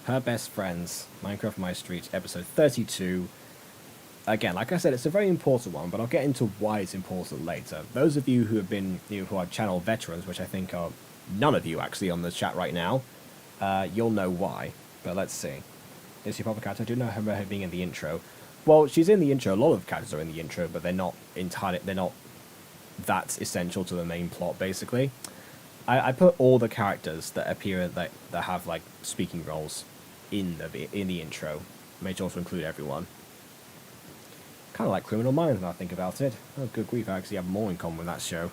Her Best Friends, Minecraft MyStreet, episode 32. Again, like I said, it's a very important one, but I'll get into why it's important later. Those of you who have been, who are channel veterans, which I think are none of you actually on the chat right now, you'll know why. But let's see. Is she a proper character? I do know her being in the intro. Well, she's in the intro. A lot of characters are in the intro, but they're not entirely. They're not that essential to the main plot. Basically, I put all the characters that appear that have like speaking roles in the intro. Made sure to include everyone. Kind of like Criminal Minds when I think about it. Oh, good grief! I actually have more in common with that show.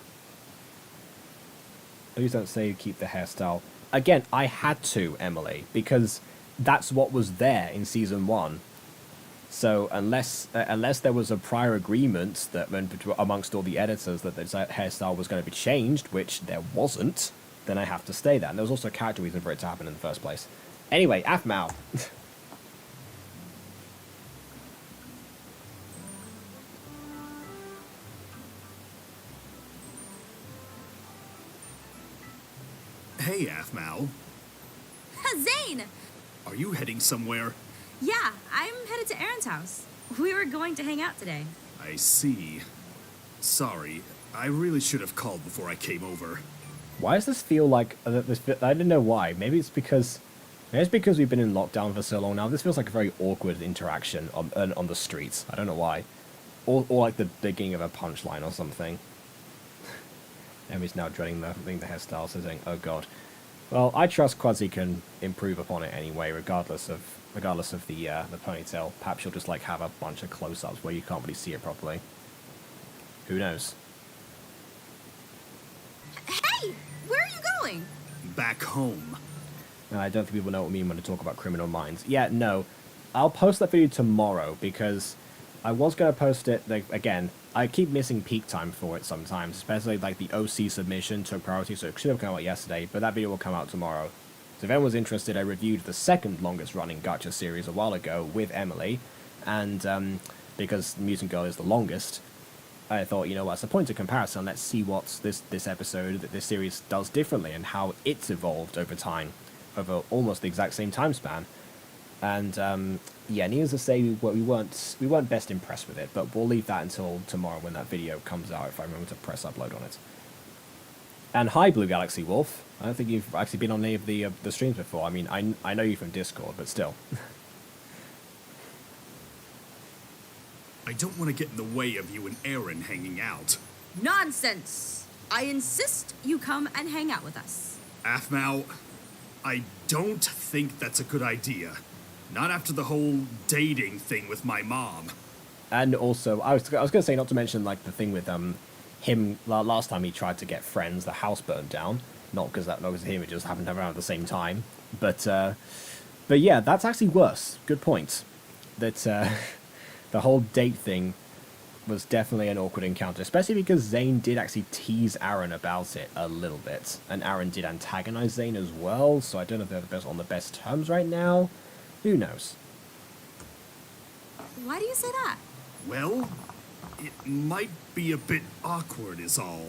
Please don't say you keep the hairstyle. Again, I had to, Emily, because that's what was there in season 1. So unless there was a prior agreement that amongst all the editors that the hairstyle was going to be changed, which there wasn't, then I have to stay there. And there was also a character reason for it to happen in the first place. Anyway, Afmao. Hey, Afmao. Zane! Are you heading somewhere? Yeah, I'm headed to Aaron's house. We were going to hang out today. I see. Sorry, I really should have called before I came over. Why does this feel like... I don't know why. Maybe it's because we've been in lockdown for so long now. This feels like a very awkward interaction on the streets. I don't know why. Or like the beginning of a punchline or something. Emmy's now dreading the hairstyle, so saying, "Oh God." Well, I trust Quasi can improve upon it anyway, regardless of the ponytail. Perhaps she'll just like have a bunch of close-ups where you can't really see it properly. Who knows? Hey, where are you going? Back home. I don't think people know what I mean when I talk about Criminal Minds. Yeah, no, I'll post that video tomorrow because I was going to post it again. I keep missing peak time for it sometimes, especially like the OC submission took priority, so it should have come out yesterday, but that video will come out tomorrow. So if anyone's interested, I reviewed the second longest running gacha series a while ago with Emily, and because Mutant Girl is the longest, I thought, you know what, as a point of comparison, let's see what this series does differently and how it's evolved over time, over almost the exact same time span. And yeah, needless to say, we weren't best impressed with it, but we'll leave that until tomorrow when that video comes out, if I remember to press upload on it. And hi, Blue Galaxy Wolf. I don't think you've actually been on any of the streams before. I mean, I know you from Discord, but still. I don't want to get in the way of you and Aaron hanging out. Nonsense! I insist you come and hang out with us. Afmao, I don't think that's a good idea. Not after the whole dating thing with my mom. And also, I was going to say, not to mention like the thing with him last time he tried to get friends, the house burned down. Not because of him, it just happened around at the same time. But yeah, that's actually worse. Good point. That the whole date thing was definitely an awkward encounter, especially because Zane did actually tease Aaron about it a little bit, and Aaron did antagonize Zane as well. So I don't know if they're on the best terms right now. Who knows? Why do you say that? Well, it might be a bit awkward is all.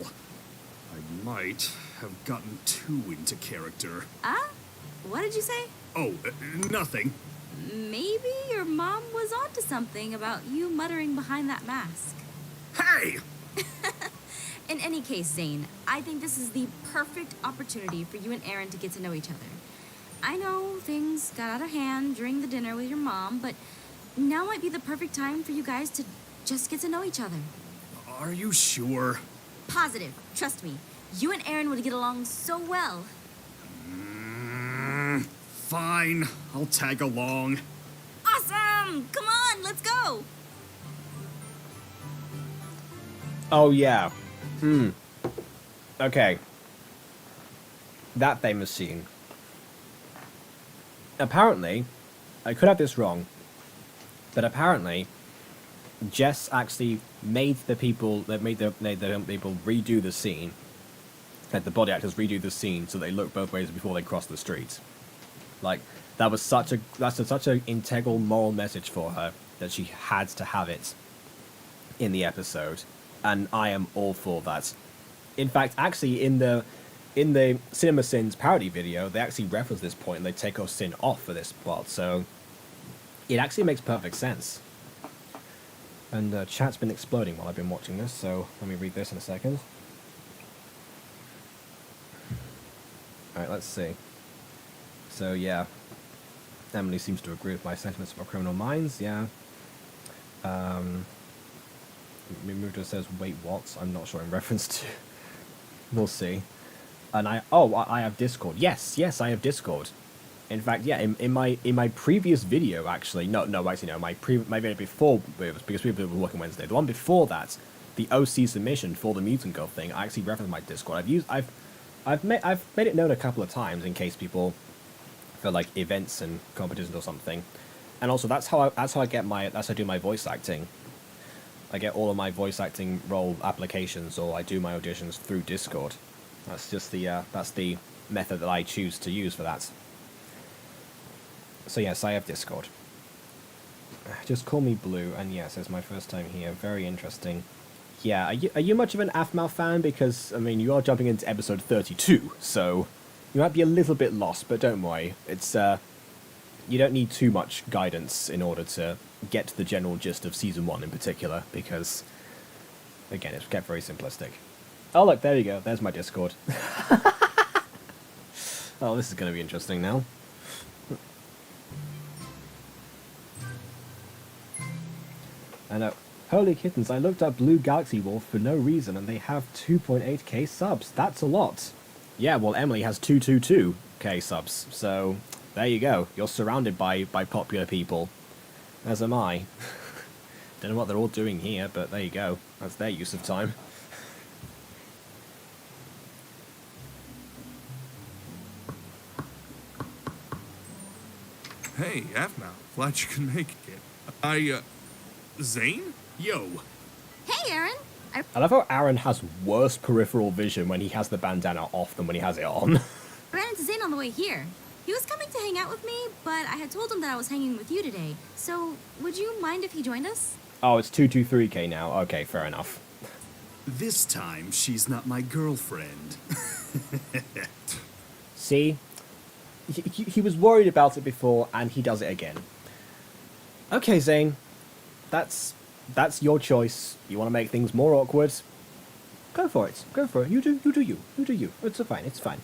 I might have gotten too into character. What did you say? Oh, nothing. Maybe your mom was onto something about you muttering behind that mask. Hey! In any case, Zane, I think this is the perfect opportunity for you and Aaron to get to know each other. I know things got out of hand during the dinner with your mom, but now might be the perfect time for you guys to just get to know each other. Are you sure? Positive. Trust me. You and Aaron would get along so well. Fine. I'll tag along. Awesome! Come on, let's go! Oh, yeah. Okay. That famous scene. Apparently, I could have this wrong, but apparently, Jess actually made the people redo the scene. Had the body actors redo the scene so they look both ways before they cross the street. Like, that's such an integral moral message for her that she had to have it in the episode, and I am all for that. In fact, actually, in the in the Cinema Sins parody video, they actually reference this point and they take off Sin off for this part, so it actually makes perfect sense. And chat's been exploding while I've been watching this, so let me read this in a second. Alright, let's see. So yeah, Emily seems to agree with my sentiments about Criminal Minds, yeah. Mimuto says, wait, what? I'm not sure in reference to... We'll see. And I have Discord. Yes, I have Discord. In fact, yeah, in my previous video, actually, my video before, because we were working Wednesday, the one before that, the OC submission for the Mutant Girl thing, I actually referenced my Discord. I've made it known a couple of times in case people, for like events and competitions or something, and also that's how I do my voice acting. I get all of my voice acting role applications, or I do my auditions through Discord. That's just that's the method that I choose to use for that. So yes, I have Discord. Just call me Blue, and yes, it's my first time here. Very interesting. Yeah, are you much of an Aphmau fan? Because, I mean, you are jumping into episode 32, so you might be a little bit lost, but don't worry. It's, you don't need too much guidance in order to get to the general gist of Season 1 in particular, because, again, it's kept very simplistic. Oh, look, there you go. There's my Discord. Oh, this is going to be interesting now. And holy kittens, I looked up Blue Galaxy Wolf for no reason, and they have 2.8k subs. That's a lot. Yeah, well, Emily has 222k subs, so there you go. You're surrounded by popular people, as am I. Don't know what they're all doing here, but there you go. That's their use of time. Hey, Aphmau. Glad you can make it. Zane? Yo, Hey, Aaron. I love how Aaron has worse peripheral vision when he has the bandana off than when he has it on. I ran into Zane on the way here. He was coming to hang out with me, but I had told him that I was hanging with you today. So, would you mind if he joined us? Oh, it's 223k now. Okay, fair enough. this time she's not my girlfriend. See? He was worried about it before, and he does it again. Okay, Zane. That's your choice. You want to make things more awkward? Go for it. Go for it. You do you. You do you. It's fine. It's fine.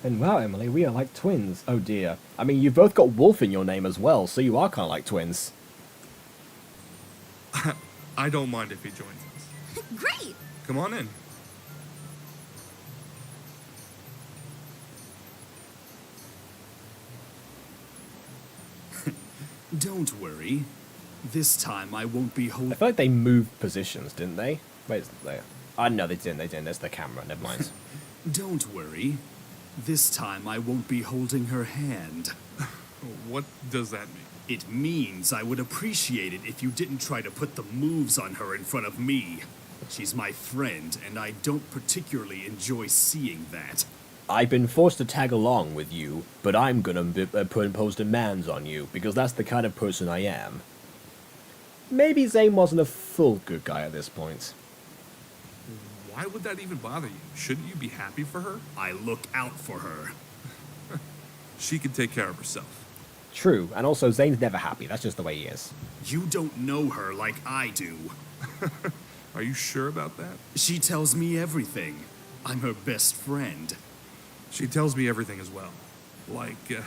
And wow, Emily, we are like twins. Oh dear. I mean, you've both got Wolf in your name as well, so you are kind of like twins. I don't mind if he joins us. Great! Come on in. Don't worry. This time I won't be I holding... feel like they moved positions, didn't they? Wait, they... no, they didn't. There's the camera. Never mind. Don't worry. This time I won't be holding her hand. What does that mean? It means I would appreciate it if you didn't try to put the moves on her in front of me. She's my friend, and I don't particularly enjoy seeing that. I've been forced to tag along with you, but I'm gonna impose demands on you, because that's the kind of person I am. Maybe Zane wasn't a full good guy at this point. Why would that even bother you? Shouldn't you be happy for her? I look out for her. She can take care of herself. True, and also Zane's never happy. That's just the way he is. You don't know her like I do. Are you sure about that? She tells me everything. I'm her best friend. She tells me everything as well. Like,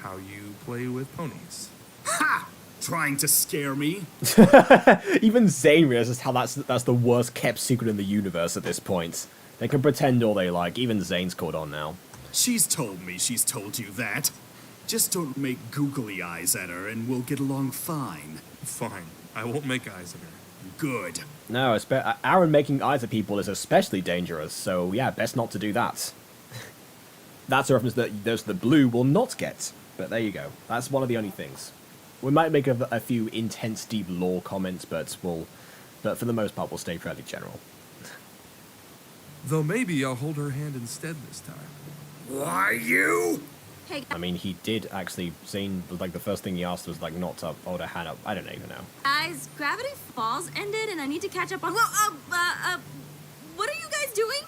how you play with ponies. Ha! Trying to scare me? Even Zane realizes how that's the worst kept secret in the universe at this point. They can pretend all they like. Even Zane's caught on now. She's told me she's told you that. Just don't make googly eyes at her and we'll get along fine. Fine. I won't make eyes at her. Good. No, Aaron making eyes at people is especially dangerous, so yeah, best not to do that. That's a reference that the Blue will not get. But there you go. That's one of the only things. We might make a few intense, deep lore comments, but for the most part, we'll stay fairly general. Though maybe I'll hold her hand instead this time. Why you? Hey, I mean, he did actually. Zane, like, the first thing he asked was, like, not to hold a hand up. I don't even know. guys, Gravity Falls ended and I need to catch up on... what are you guys doing?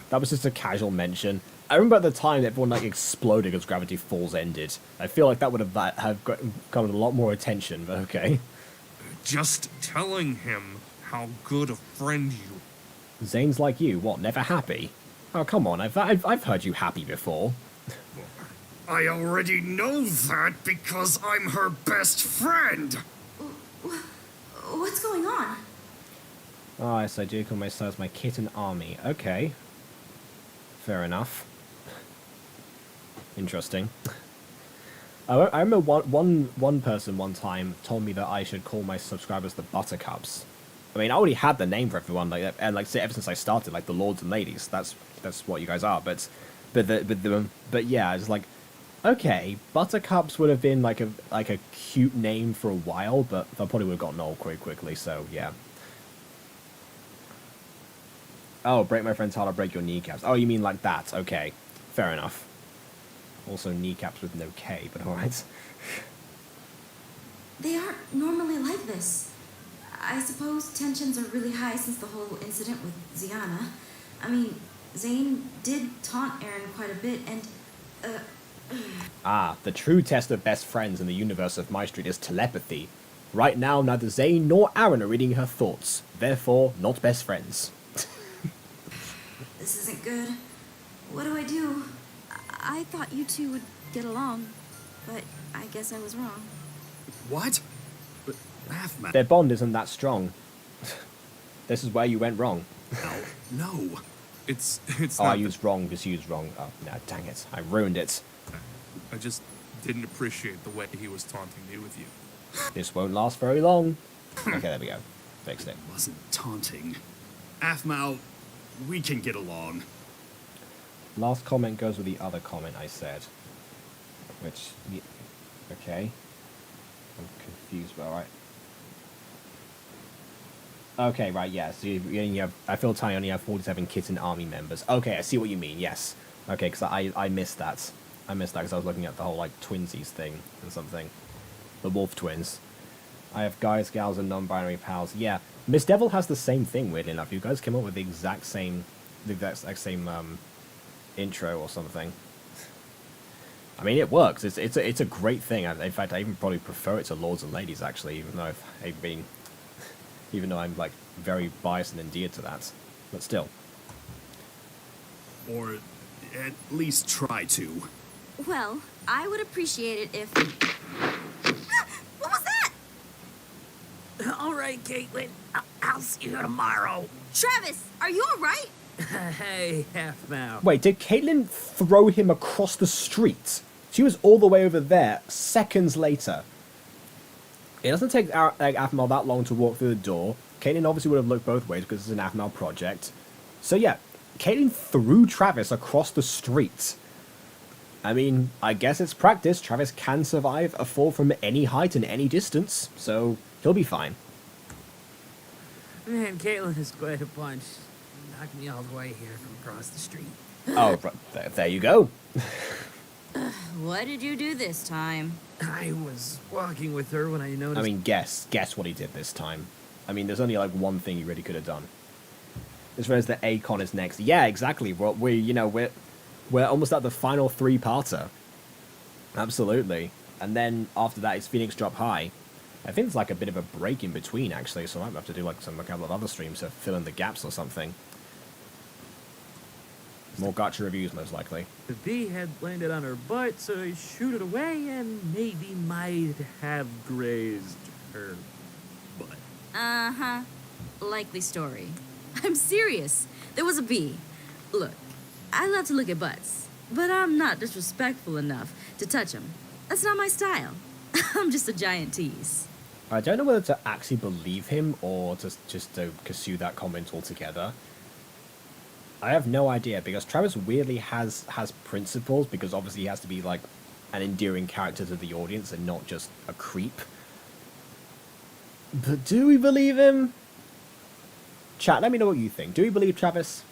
That was just a casual mention. I remember at the time everyone like exploded because Gravity Falls ended. I feel like that would have gotten a lot more attention, but okay. Just telling him how good a friend you. Zane's like you, what, never happy? Oh, come on, I've heard you happy before. I already know that because I'm her best friend. What's going on? Oh, yes, I do call myself my kitten army. Okay. Fair enough. Interesting. I remember one person one time told me that I should call my subscribers the Buttercups. I mean, I already had the name for everyone, like, and like ever since I started, like the Lords and Ladies. That's what you guys are. But yeah, it's like, okay, Buttercups would have been like a cute name for a while, but that probably would have gotten old quite quickly. So yeah. Oh, break my friend's heart, I'll break your kneecaps. Oh, you mean like that? Okay, fair enough. Also, kneecaps with no K, but alright. They aren't normally like this. I suppose tensions are really high since the whole incident with Ziana. I mean, Zane did taunt Aaron quite a bit, and, Ah, the true test of best friends in the universe of MyStreet is telepathy. Right now, neither Zane nor Aaron are reading her thoughts. Therefore, not best friends. This isn't good. What do I do? I thought you two would get along, but I guess I was wrong. What? But Half-Man. Their bond isn't that strong. This is where you went wrong. No. It's Oh, I not used wrong, just used wrong. Oh, no, dang it. I ruined it. I just didn't appreciate the way he was taunting me with you. This won't last very long. Okay, there we go. Fixed it. It wasn't taunting. Aphmau, we can get along. Last comment goes with the other comment I said. Which, okay. I'm confused, but alright. Okay, right, yeah. So you only have, I feel Tiny only have 47 kitten army members. Okay, I see what you mean, yes. Okay, because I missed that. I missed that because I was looking at the whole, like, twinsies thing and something. The wolf twins. I have guys, gals, and non-binary pals. Yeah, Miss Devil has the same thing, weirdly enough. You guys came up with the exact same intro or something. I mean, it works. It's a great thing. In fact, I even probably prefer it to Lords and Ladies, actually, even though I'm like very biased and endeared to that. But still. Or at least try to. Well, I would appreciate it if... What was that? All right, Caitlin. I'll see you tomorrow. Travis, are you all right? Hey, Half-Mouth. Wait, did Caitlin throw him across the street? She was all the way over there seconds later. It doesn't take Aphmau that long to walk through the door. Caitlin obviously would have looked both ways because it's an Aphmau project. So yeah, Caitlin threw Travis across the street. I mean, I guess it's practice. Travis can survive a fall from any height and any distance, so he'll be fine. Man, Caitlin is quite a punch. Knocked me all the way here from across the street. Oh, right, there you go. What did you do this time? I was walking with her when I noticed... I mean, guess what he did this time. I mean, there's only like one thing you really could have done. As far as the A-Con is next. Yeah, exactly. We're almost at the final three-parter. Absolutely. And then after that, it's Phoenix Drop High. I think it's like a bit of a break in between, actually, so I might have to do like a couple of other streams to fill in the gaps or something. More gacha reviews, most likely. The bee had landed on her butt, so I shoot it away and maybe might have grazed her butt. Uh-huh. Likely story. I'm serious. There was a bee. Look, I love to look at butts, but I'm not disrespectful enough to touch them. That's not my style. I'm just a giant tease. I don't know whether to actually believe him or just to pursue that comment altogether. I have no idea, because Travis weirdly has principles, because obviously he has to be like an endearing character to the audience and not just a creep. But do we believe him? Chat, let me know what you think. Do we believe Travis?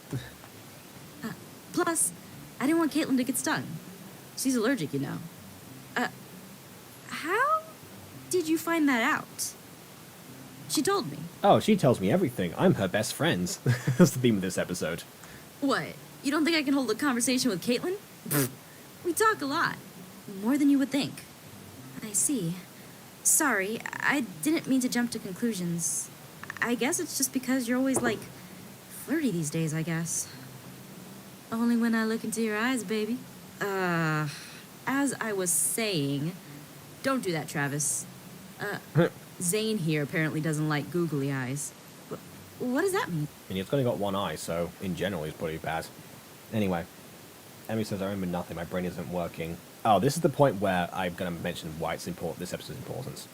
Plus, I didn't want Caitlin to get stung. She's allergic, you know. How did you find that out? She told me. Oh, she tells me everything. I'm her best friend. That's the theme of this episode. What? You don't think I can hold a conversation with Caitlin? We talk a lot. More than you would think. I see. Sorry, I didn't mean to jump to conclusions. I guess it's just because you're always, like, flirty these days, I guess. Only when I look into your eyes, baby. As I was saying... Don't do that, Travis. Zane here apparently doesn't like googly eyes. What does that mean? And he's only got one eye, so in general he's pretty bad. Anyway, Emmy says, I remember nothing, my brain isn't working. Oh, this is the point where I'm going to mention why it's important. This episode's important.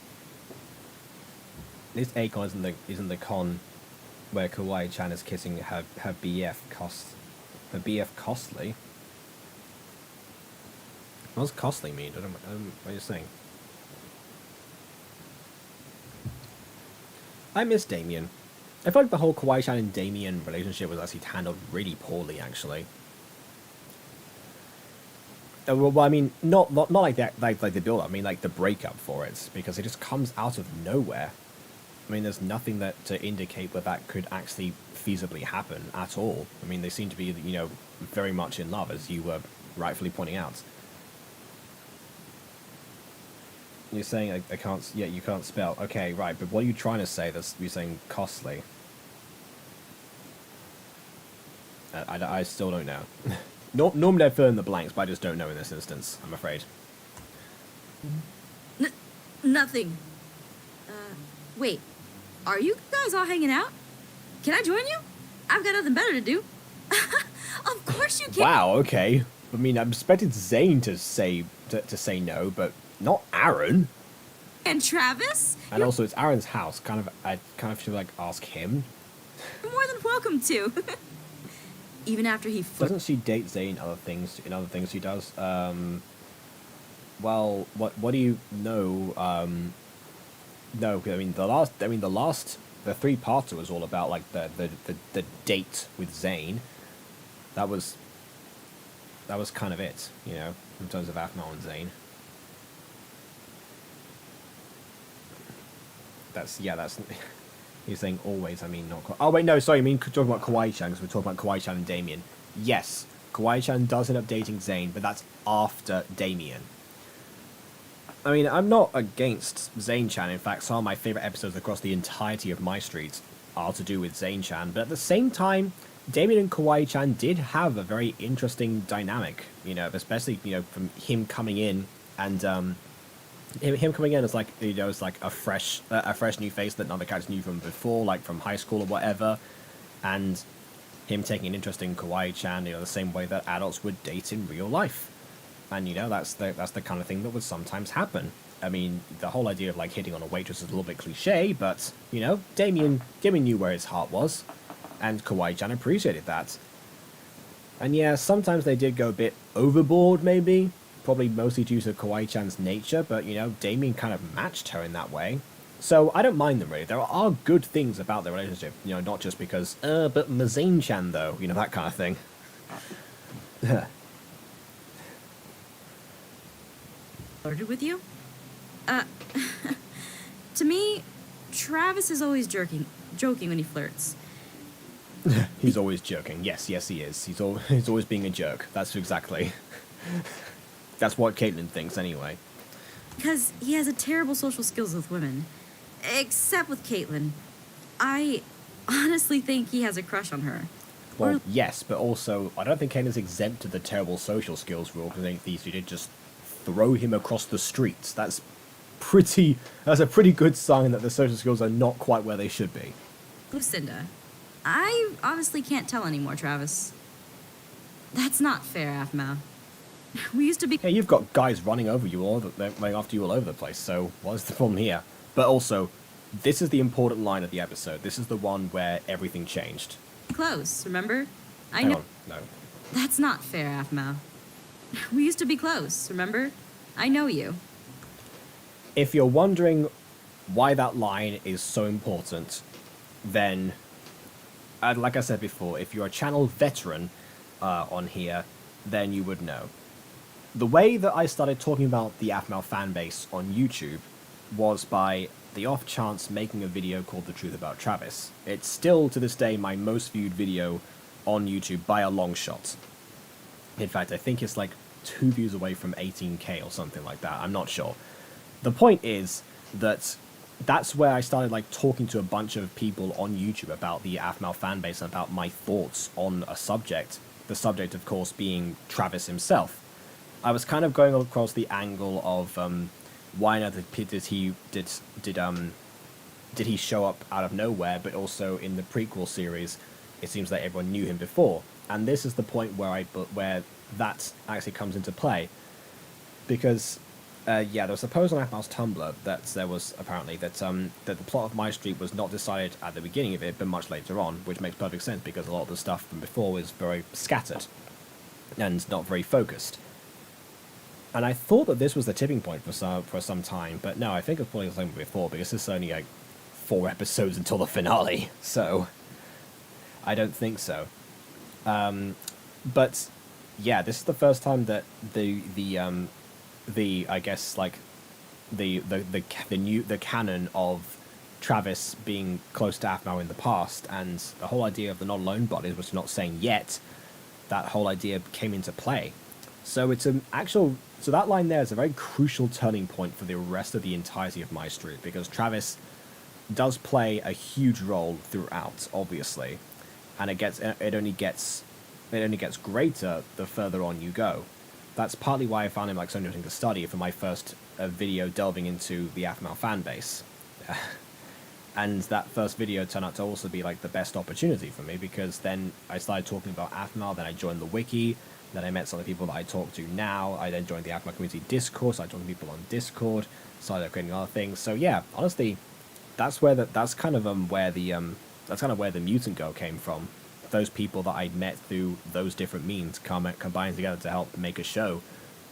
This Akon isn't the con where Kawaii-chan is kissing her BF her BF Costly. What does Costly mean? I don't what are you saying? I miss Damien. I feel like the whole Kawaii-chan and Damien relationship was actually handled really poorly, actually. Well, I mean, not like that, like the build-up. I mean, like the breakup for it, because it just comes out of nowhere. I mean, there's nothing to indicate that could actually feasibly happen at all. I mean, they seem to be, you know, very much in love, as you were rightfully pointing out. You're saying I can't. Yeah, you can't spell. Okay, right. But what are you trying to say? You're saying costly. I still don't know. Normally I fill in the blanks, but I just don't know in this instance, I'm afraid. Nothing. Wait. Are you guys all hanging out? Can I join you? I've got nothing better to do. Of course you can. Wow, okay. I mean, I expected Zane to say no, but not Aaron. And Travis? And also, it's Aaron's house. I kind of should like ask him. You're more than welcome to. Even after he doesn't she date Zane in other things she does? Well, what do you know? No, I mean the three-parter was all about like the date with Zane. That was kind of it, you know, in terms of Aphmau and Zane. That's you're saying always, I mean not quite. Oh wait, no, sorry, I mean talking about Kawaii-chan, because we're talking about Kawaii-chan and Damien. Yes, Kawaii-chan does end up dating Zane, but that's after Damien. I mean, I'm not against Zane-chan. In fact, some of my favorite episodes across the entirety of MyStreet are to do with Zane-chan, but at the same time, Damien and Kawaii-chan did have a very interesting dynamic, you know, especially, you know, from him coming in and him coming in as like, you know, as like a fresh new face that none of the characters knew from before, like from high school or whatever, and him taking an interest in Kawaii-chan, you know, the same way that adults would date in real life. And, you know, that's the kind of thing that would sometimes happen. I mean, the whole idea of, like, hitting on a waitress is a little bit cliche, but, you know, Damien knew where his heart was, and Kawaii-chan appreciated that. And, yeah, sometimes they did go a bit overboard, maybe, probably mostly due to Kawaii-chan's nature, but, you know, Damien kind of matched her in that way. So, I don't mind them, really. There are good things about their relationship, you know, not just because, but Mazane-chan, though, you know, that kind of thing. Flirted with you? To me, Travis is always joking when he flirts. He's always joking. Yes, he is. He's always being a jerk. That's exactly. That's what Caitlin thinks, anyway. Because he has a terrible social skills with women. Except with Caitlin. I honestly think he has a crush on her. Well, yes, but also, I don't think Caitlin's exempt to the terrible social skills rule, because I think these two did just throw him across the streets. That's a pretty good sign that the social skills are not quite where they should be. Lucinda, I honestly can't tell anymore, Travis. That's not fair, Aphmau. We used to be... Hey, you've got guys running over you running after you all over the place, so what's the problem here? But also, this is the important line of the episode. This is the one where everything changed. Close, remember? Hang on, no. That's not fair, Aphmau. We used to be close, remember? I know you. If you're wondering why that line is so important, then, like I said before, if you're a channel veteran on here, then you would know. The way that I started talking about the Aphmau fanbase on YouTube was by the off chance making a video called The Truth About Travis. It's still, to this day, my most viewed video on YouTube by a long shot. In fact, I think it's like 2 views away from 18K or something like that. I'm not sure. The point is that that's where I started like talking to a bunch of people on YouTube about the Aphmau fanbase and about my thoughts on a subject. The subject, of course, being Travis himself. I was kind of going across the angle of why not did he show up out of nowhere, but also in the prequel series, it seems like everyone knew him before. And this is the point where that actually comes into play, because there was a post on Aphmau's Tumblr that there was apparently that the plot of MyStreet was not decided at the beginning of it, but much later on, which makes perfect sense because a lot of the stuff from before was very scattered and not very focused. And I thought that this was the tipping point for some time, but no, I think it's probably the same before, because this is only like 4 episodes until the finale, so I don't think so. But yeah, this is the first time that the I guess like the canon of Travis being close to Aphmau in the past, and the whole idea of the not alone bodies, which we're not saying yet, that whole idea came into play. So it's so that line there is a very crucial turning point for the rest of the entirety of MyStreet, because Travis does play a huge role throughout, obviously, and it only gets greater the further on you go. That's partly why I found him like so interesting to study for my first video delving into the Aphmau fan base. And that first video turned out to also be like the best opportunity for me, because then I started talking about Aphmau, then I joined the wiki, then I met some of the people that I talk to now. I then joined the Aphmau community Discord, so I talked to people on Discord, started creating other things. So yeah, honestly, that's kind of where the Mutant Girl came from. Those people that I met through those different means combined together to help make a show,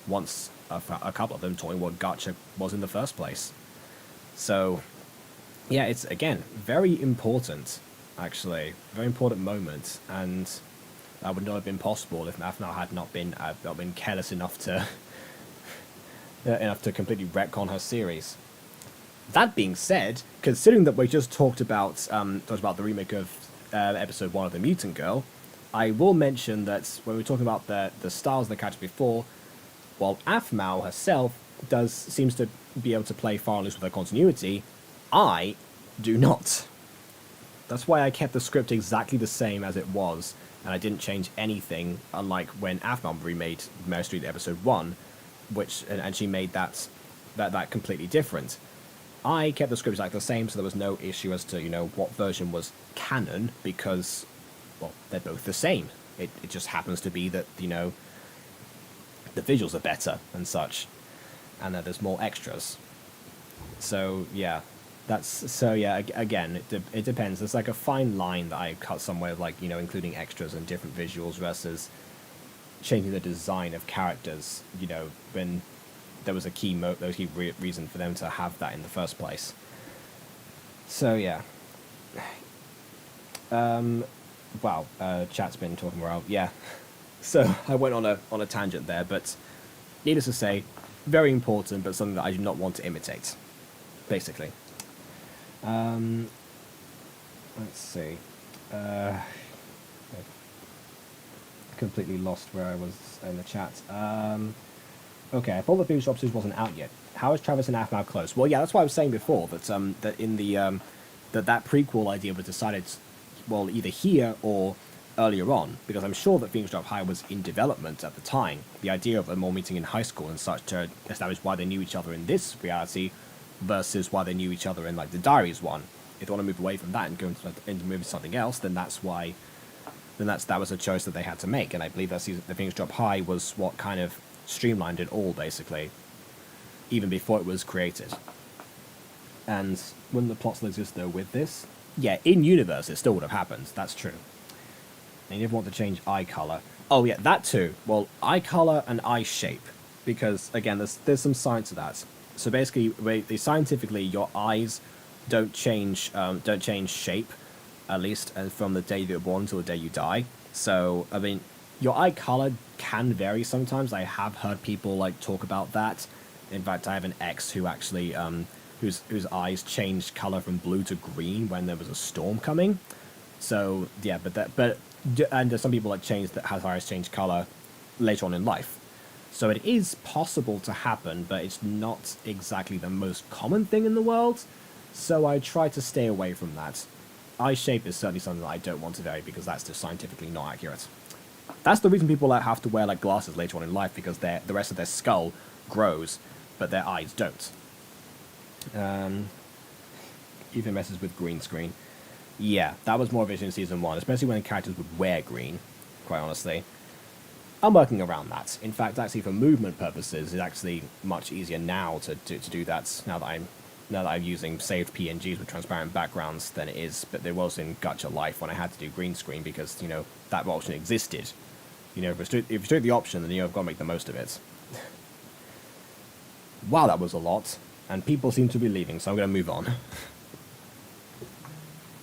once a couple of them told me what Gacha was in the first place. So yeah, it's again very important, actually, very important moment, and that would not have been possible if Aphmau had not been careless enough to completely retcon her series. That being said, considering that we just talked about the remake of episode 1 of The Mutant Girl, I will mention that when we were talking about the styles of the character before, while Aphmau herself seems to be able to play far and loose with her continuity, I do not. That's why I kept the script exactly the same as it was, and I didn't change anything, unlike when Aphmau remade MyStreet episode 1, and she made that completely different. I kept the script exactly the same, so there was no issue as to, what version was canon, because, well, they're both the same. It just happens to be that, the visuals are better and such, and that there's more extras. So, yeah. Again, it depends. There's like a fine line that I cut somewhere, like, including extras and different visuals versus changing the design of characters, when there was a key reason for them to have that in the first place. So yeah. Chat's been talking around. Yeah. So I went on a tangent there, but needless to say, very important, but something that I do not want to imitate, basically. Let's see. I completely lost where I was in the chat. Okay, I thought the Phoenix Drop series wasn't out yet. How is Travis and Aphmau close? Well, yeah, that's what I was saying before, that in the that prequel idea was decided, well, either here or earlier on, because I'm sure that Phoenix Drop High was in development at the time. The idea of them all meeting in high school and such to establish why they knew each other in this reality versus why they knew each other in like the Diaries one. If they want to move away from that and go into moving something else, then that was a choice that they had to make, and I believe that the Phoenix Drop High was what kind of streamlined it all, basically, even before it was created. And wouldn't the plot still exist, though, with this? Yeah, in-universe, it still would have happened. That's true. And you never want to change eye color. Oh, yeah, that too. Well, eye color and eye shape. Because, again, there's some science to that. So basically, scientifically, your eyes don't change shape, at least from the day you're born until the day you die. So, I mean, your eye color can vary sometimes. I have heard people like talk about that. In fact, I have an ex who actually whose eyes changed color from blue to green when there was a storm coming. So yeah, but And there's some people that has eyes change color later on in life. So it is possible to happen, but it's not exactly the most common thing in the world. So I try to stay away from that. Eye shape is certainly something that I don't want to vary because that's just scientifically not accurate. That's the reason people have to wear like glasses later on in life, because the rest of their skull grows, but their eyes don't. Even messes with green screen. Yeah, that was more of it in season 1, especially when characters would wear green, quite honestly. I'm working around that. In fact, actually, for movement purposes, it's actually much easier now to do that, now that I'm using saved PNGs with transparent backgrounds than it is, but there was in Gacha Life when I had to do green screen because, that option existed. If you take the option, then I've got to make the most of it. Wow, that was a lot. And people seem to be leaving, so I'm going to move on.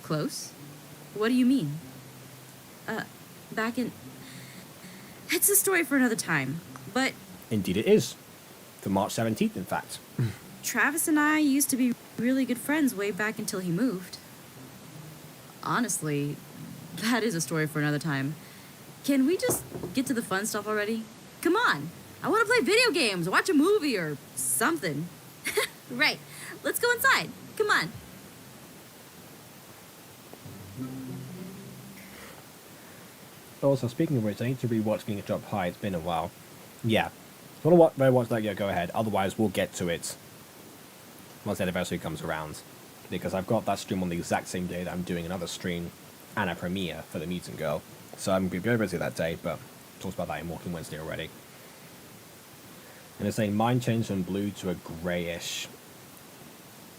Close? What do you mean? Back in... It's a story for another time, but... Indeed it is. For March 17th, in fact. Travis and I used to be really good friends way back until he moved. Honestly, that is a story for another time. Can we just get to the fun stuff already? Come on! I want to play video games, or watch a movie, or something. Right, let's go inside. Come on. Also, speaking of which, I need to rewatch Getting a Job High. It's been a while. Yeah. If you want to rewatch that, yeah, go ahead. Otherwise, we'll get to it once the anniversary comes around. Because I've got that stream on the exact same day that I'm doing another stream and a premiere for The Mutant Girl. So I'm going to be very busy that day, but talked about that in Walking Wednesday already. And it's saying mine changed from blue to a greyish.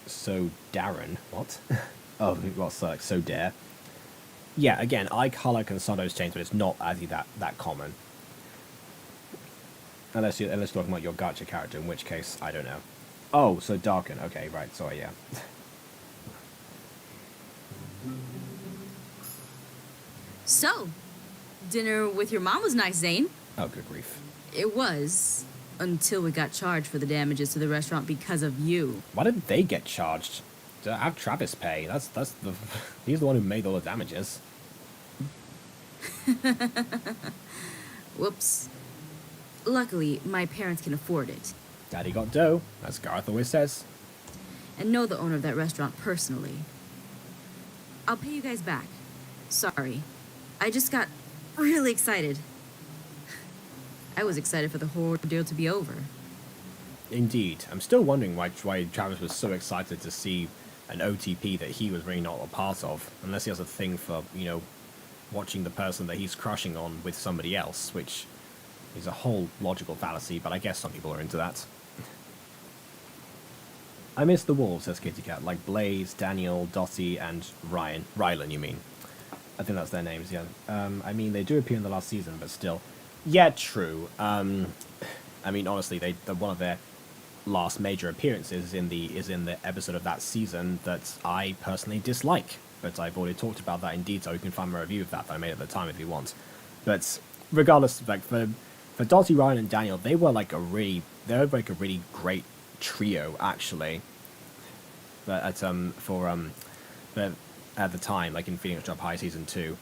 So Darren, what? Oh, what's like so dare? Yeah, again, eye color can sometimes change, but it's not actually that common. Unless you're talking about your gacha character, in which case I don't know. Oh, so darken. Okay, right. Sorry, yeah. So, dinner with your mom was nice, Zane. Oh, good grief. It was, until we got charged for the damages to the restaurant because of you. Why didn't they get charged? To have Travis pay. He's the one who made all the damages. Whoops. Luckily, my parents can afford it. Daddy got dough, as Garth always says. And know the owner of that restaurant personally. I'll pay you guys back. Sorry. I just got really excited. I was excited for the whole ordeal to be over. Indeed. I'm still wondering why Travis was so excited to see an OTP that he was really not a part of, unless he has a thing for, watching the person that he's crushing on with somebody else, which is a whole logical fallacy, but I guess some people are into that. I miss the wolves, says Kitty Cat, like Blaze, Daniel, Dottie, and Ryan. Rylan, you mean? I think that's their names, yeah. I mean, they do appear in the last season, but still. Yeah, true. I mean, honestly, one of their last major appearances is in the episode of that season that I personally dislike. But I've already talked about that in detail. You can find my review of that I made at the time if you want. But regardless, like for Dottie, Ryan, and Daniel, they were like a really great trio actually. But at the time, like in Phoenix Job High season 2,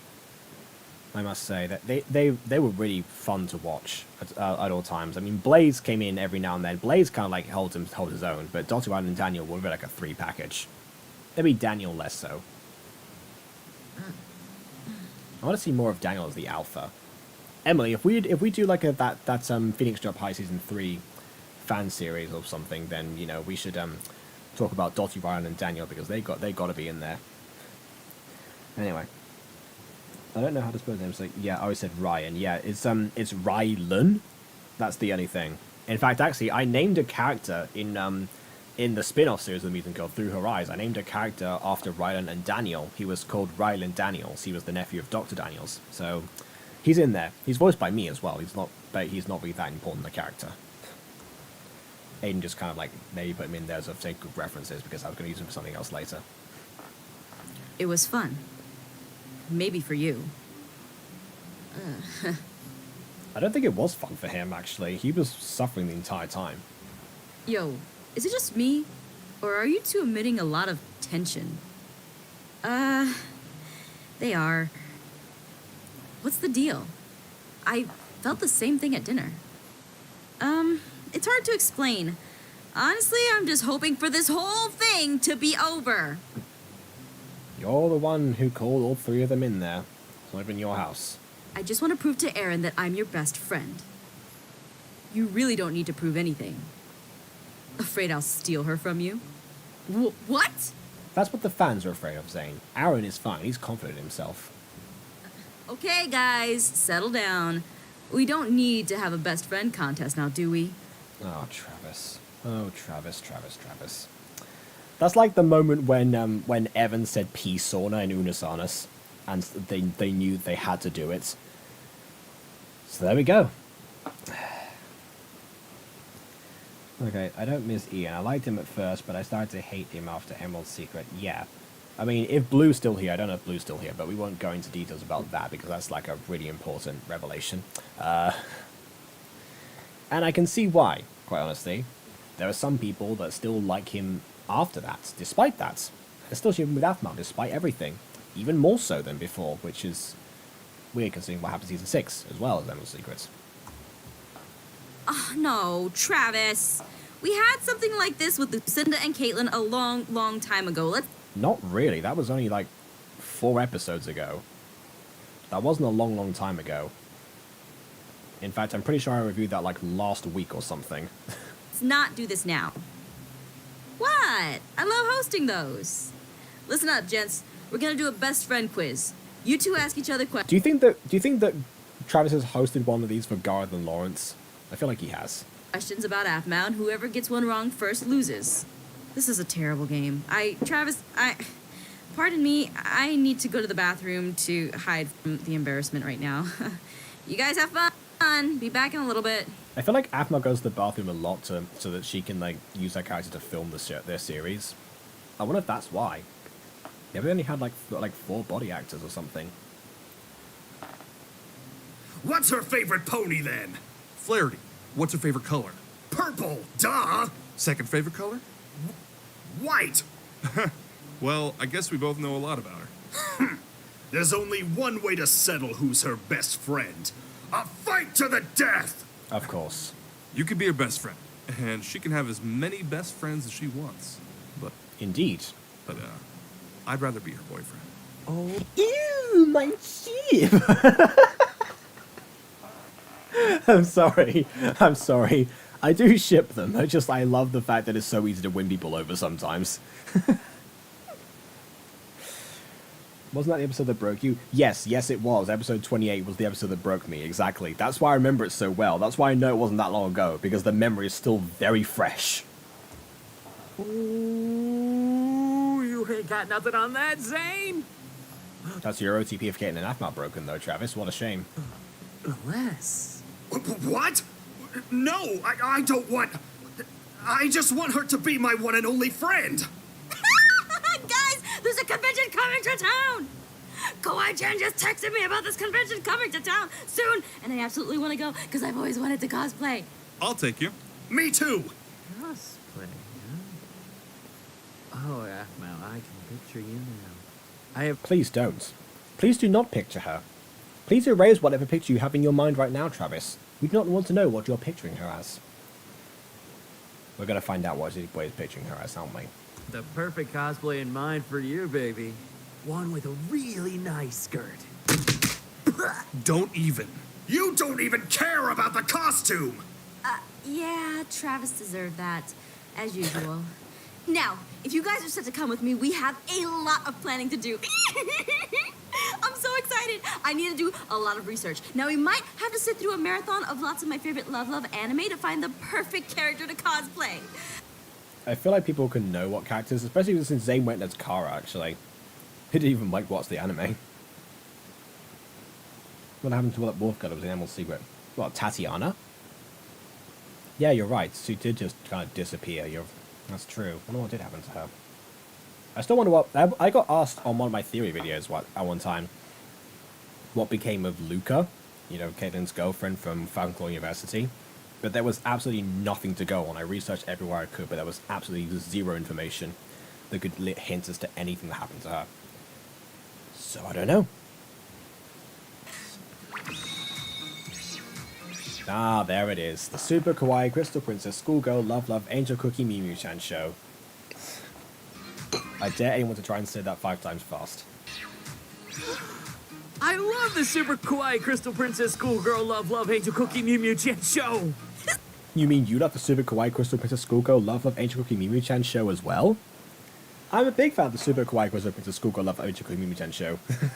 I must say that they were really fun to watch at all times. I mean, Blaze came in every now and then. Blaze kind of like holds his own, but Dottie, Ryan, and Daniel were like a 3 package. Maybe Daniel less so. I want to see more of Daniel as the alpha. Emily, if we do like that Phoenix Job High season 3 fan series or something, then we should talk about Dottie, Ryan, and Daniel because they got to be in there. Anyway, I don't know how to spell his name. So yeah, I always said Ryan. Yeah, it's Rylan. That's the only thing. In fact, actually, I named a character in the spin-off series of The Mutant Girl, Through Her Eyes. I named a character after Rylan and Daniel. He was called Rylan Daniels. He was the nephew of Dr. Daniels. So he's in there. He's voiced by me as well. He's not really that important, the character. Aiden just kind of like maybe put him in there as a sake of references because I was going to use him for something else later. It was fun. Maybe for you. I don't think it was fun for him, actually. He was suffering the entire time. Yo, is it just me? Or are you two emitting a lot of tension? They are. What's the deal? I felt the same thing at dinner. It's hard to explain. Honestly, I'm just hoping for this whole thing to be over. You're the one who called all three of them in there. It's not even your house. I just want to prove to Aaron that I'm your best friend. You really don't need to prove anything. Afraid I'll steal her from you? What? That's what the fans are afraid of, Zane. Aaron is fine. He's confident in himself. Okay, guys, settle down. We don't need to have a best friend contest now, do we? Oh, Travis. Oh, Travis. That's like the moment when Evan said P sauna in Unisonus, and they knew they had to do it. So there we go. Okay, I don't miss Ian. I liked him at first, but I started to hate him after Emerald's Secret. Yeah. I mean, if Blue's still here, I don't know if Blue's still here, but we won't go into details about that because that's like a really important revelation. And I can see why, quite honestly. There are some people that still like him after that, despite that. And still ship him with Aphmar, despite everything. Even more so than before, which is weird considering what happened in Season 6, as well as Emerald's Secrets. Oh, no, Travis. We had something like this with Lucinda and Caitlin a long, long time ago. Not really. That was only like 4 episodes ago. That wasn't a long, long time ago. In fact, I'm pretty sure I reviewed that like last week or something. Let's not do this now. What? I love hosting those. Listen up, gents. We're gonna do a best friend quiz. You two ask each other questions. Do you think that Travis has hosted one of these for Garth and Lawrence? I feel like he has. Questions about Aphmar, and whoever gets one wrong first loses. This is a terrible game. Pardon me, I need to go to the bathroom to hide from the embarrassment right now. You guys have fun. Be back in a little bit. I feel like Aphmar goes to the bathroom a lot so that she can like use her character to film their series. I wonder if that's why. They only had like 4 body actors or something. What's her favorite pony then? Flaherty, what's her favorite color? Purple, duh! Second favorite color? White! Well, I guess we both know a lot about her. There's only one way to settle who's her best friend. A fight to the death! Of course. You can be her best friend, and she can have as many best friends as she wants. But Indeed. I'd rather be her boyfriend. Oh, ew, my sheep! I'm sorry. I do ship them. I love the fact that it's so easy to win people over sometimes. Wasn't that the episode that broke you? Yes, it was. Episode 28 was the episode that broke me, exactly. That's why I remember it so well. That's why I know it wasn't that long ago, because the memory is still very fresh. Ooh, you ain't got nothing on that, Zane. That's your OTP of getting an Aphmar broken, though, Travis. What a shame. Unless... What? No, I don't want... I just want her to be my one and only friend. Guys, there's a convention coming to town. Kawaii-chan just texted me about this convention coming to town soon, and I absolutely want to go because I've always wanted to cosplay. I'll take you. Me too. Cosplay, huh? Oh, Aphmar, I can picture you now. Please don't. Please do not picture her. Please erase whatever picture you have in your mind right now, Travis. We do not want to know what you're picturing her as. We're going to find out what he's picturing her as, aren't we? The perfect cosplay in mind for you, baby. One with a really nice skirt. Don't even. You don't even care about the costume. Yeah, Travis deserved that, as usual. Now, if you guys are set to come with me, we have a lot of planning to do. I'm so excited. I need to do a lot of research. Now, we might have to sit through a marathon of lots of my favorite love anime to find the perfect character to cosplay. I feel like people can know what characters, especially since Zane went as Kara, actually. He didn't even watch the anime. What happened to that wolf girl that was in Emerald's Secret? What, Tatiana? Yeah, you're right. She did just kind of disappear. That's true. I wonder what did happen to her. I still wonder what... I got asked on one of my theory videos at one time what became of Luca, Caitlin's girlfriend from Falcon University. But there was absolutely nothing to go on. I researched everywhere I could, but there was absolutely zero information that could hint as to anything that happened to her. So I don't know. Ah, there it is. The Super Kawaii Crystal Princess Schoolgirl Love Love Angel Cookie Mew Mew Chan show. I dare anyone to try and say that 5 times fast. I love the Super Kawaii Crystal Princess Schoolgirl Love Love Angel Cookie Mew Mew Chan show. You mean you love the Super Kawaii Crystal Princess Schoolgirl Love Love Angel Cookie Mew Mew Chan show as well? I'm a big fan of the Super Kawaii Crystal Princess Schoolgirl Love Love Angel Cookie Mew Mew Chan show. Isn't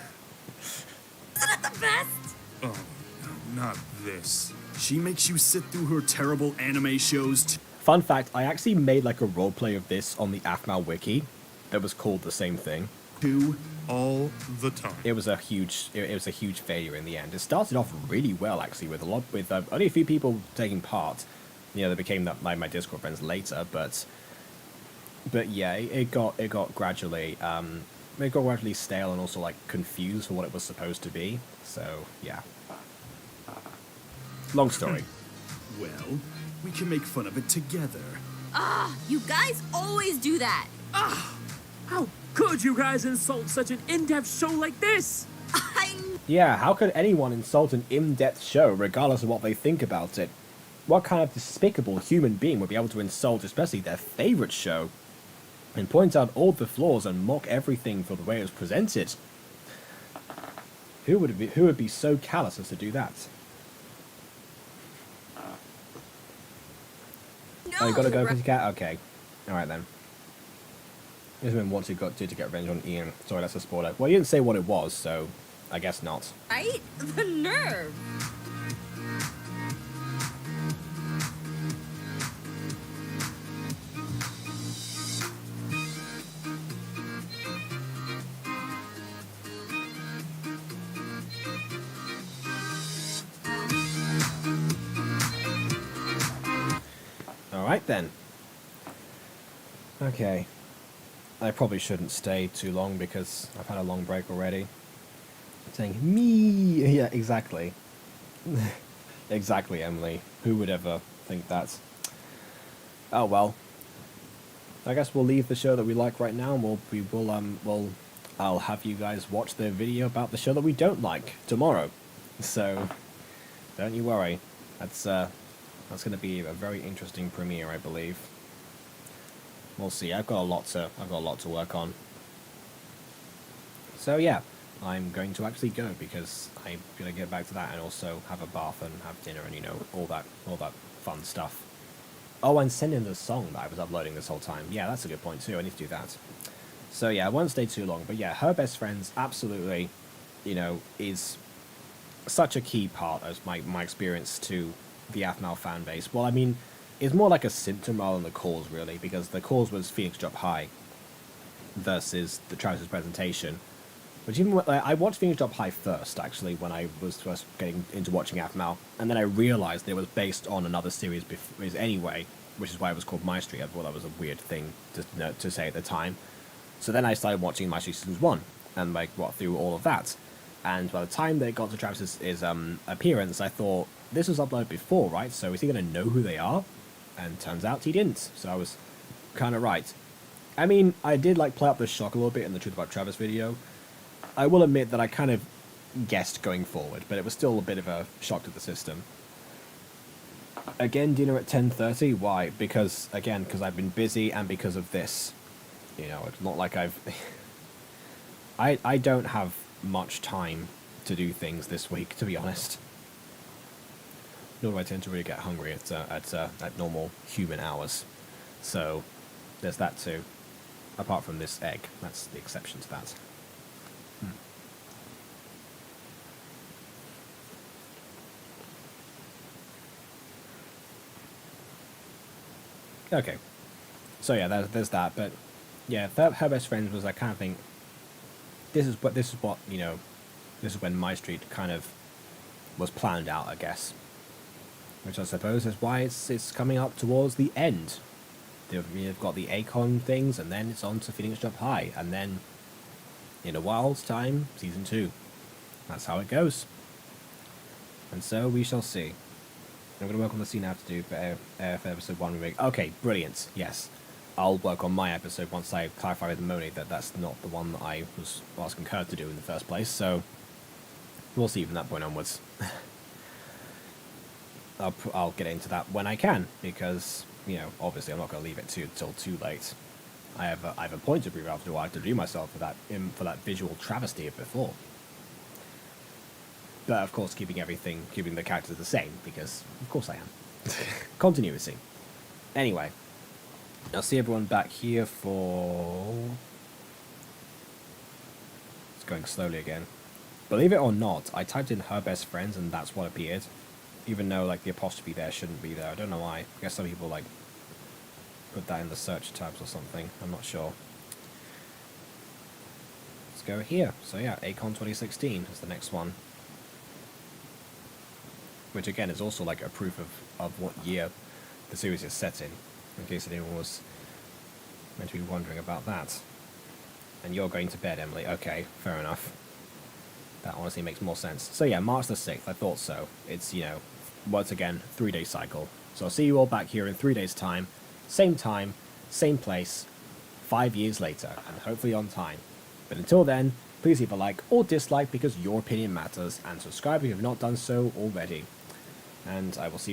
it the best? Oh, no, not this. She makes you sit through her terrible anime shows. Fun fact, I actually made like a roleplay of this on the AFMAL wiki that was called the same thing. Too. All the time. It was a huge failure in the end. It started off really well actually with only a few people taking part. You know, they became my Discord friends later, but yeah, it got gradually stale and also like confused for what it was supposed to be. So yeah, long story. Well, we can make fun of it together. You guys always do that. How could you guys insult such an in-depth show like this? Yeah, how could anyone insult an in-depth show regardless of what they think about it? What kind of despicable human being would be able to insult especially their favorite show and point out all the flaws and mock everything for the way it was presented? Who would be so callous as to do that? No. Oh, you gotta go, Pussycat? Okay. Alright then. This has been what you did to get revenge on Ian. Sorry, that's a spoiler. Well, you didn't say what it was, so I guess not. Right? The nerve. Alright then. Okay. I probably shouldn't stay too long because I've had a long break already. Saying me, yeah, exactly. Exactly, Emily. Who would ever think that? Oh well. I guess we'll leave the show that we like right now, and I'll have you guys watch the video about the show that we don't like tomorrow. So, don't you worry. That's going to be a very interesting premiere, I believe. We'll see. I've got a lot to work on. So yeah, I'm going to actually go because I'm gonna get back to that and also have a bath and have dinner and all that fun stuff. Oh, and send in the song that I was uploading this whole time. Yeah, that's a good point too. I need to do that. So yeah, I won't stay too long. But yeah, Her Best Friends absolutely, is such a key part of my experience to the AFMAL fan base. Well, I mean, it's more like a symptom rather than the cause, really, because the cause was Phoenix Drop High versus the Travis's presentation. Which even I watched Phoenix Drop High first, actually, when I was first getting into watching AFMAL, and then I realized it was based on another series anyway, which is why it was called MyStreet. I thought that was a weird thing to say at the time. So then I started watching MyStreet Season 1, and through all of that. And by the time they got to Travis's appearance, I thought, this was uploaded before, right? So is he going to know who they are? And turns out he didn't, so I was kind of right. I mean, I did play up the shock a little bit in the Truth About Travis video. I will admit that I kind of guessed going forward, but it was still a bit of a shock to the system. Again, dinner at 10:30. Why? Because I've been busy and because of this. It's not like I've... I don't have much time to do things this week, to be honest. Nor do I tend to really get hungry at normal human hours. So, there's that too. Apart from this egg. That's the exception to that. Okay. So yeah, there's that. But yeah, Her Best Friends was, I kind of think, this is what this is when MyStreet kind of was planned out, I guess. Which I suppose is why it's coming up towards the end. They've got the Akon things, and then it's on to Phoenix Drop High, and then in a while's time, Season 2. That's how it goes. And so we shall see. I'm going to work on the scene I have to do for episode 1 remake. Okay, brilliant. Yes. I'll work on my episode once I clarify with Moni that that's not the one that I was asking her to do in the first place, so we'll see from that point onwards. I'll get into that when I can, because, you know, obviously I'm not going to leave it till too late. I have a point to prove after a while to do myself for that visual travesty of before. But of course, keeping the characters the same, because of course I am. Continuity. Anyway, I'll see everyone back here for... It's going slowly again. Believe it or not, I typed in her best friends and that's what appeared. Even though, like, the apostrophe there shouldn't be there. I don't know why. I guess some people, like, put that in the search tabs or something. I'm not sure. Let's go here. So yeah, Acon 2016 is the next one. Which again is also like a proof of what year the series is set in case anyone was meant to be wondering about that. And you're going to bed, Emily. Okay, fair enough. That honestly makes more sense. So yeah, March the 6th, I thought so. It's, you know, once again, 3-day cycle. So I'll see you all back here in 3 days' time, same place, 5 years later, and hopefully on time. But until then, please leave a like or dislike because your opinion matters, and subscribe if you have not done so already. And I will see you